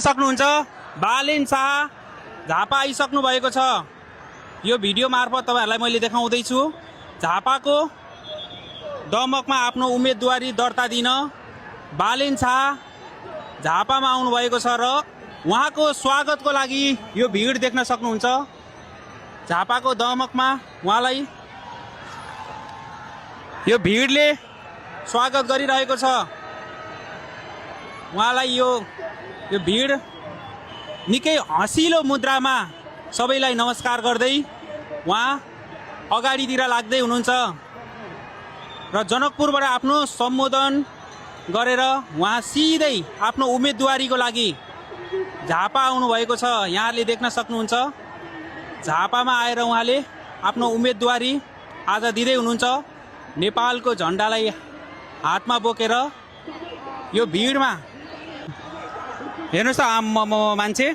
सक्नुहुन्छ बालेन शाह झापा आइसक्नु भएको छ। यो भिडियो मार्फत तपाईहरुलाई मैले देखाउँदै छु झापाको दमकमा आफ्नो उम्मेदवारी दर्ता दिन बालेन शाह झापामा आउनु भएको छ र उहाँको स्वागतको लागि यो भिड देख्न सक्नुहुन्छ। झापाको दमकमा उहाँलाई यो भिडले स्वागत गरिरहेको छ। उहाँलाई यो भिड निकै हँसिलो मुद्रामा सबैलाई नमस्कार गर्दै उहाँ अगाडितिर लाग्दै हुनुहुन्छ र जनकपुरबाट आफ्नो सम्बोधन गरेर उहाँ सिधै आफ्नो उम्मेदवारीको लागि झापा आउनु भएको छ। यहाँले देख्न सक्नुहुन्छ झापामा आएर उहाँले आफ्नो उम्मेदवारी आज दिँदै हुनुहुन्छ। नेपालको झण्डालाई हातमा बोकेर यो भिडमा हेर्नुस् त आम मान्छे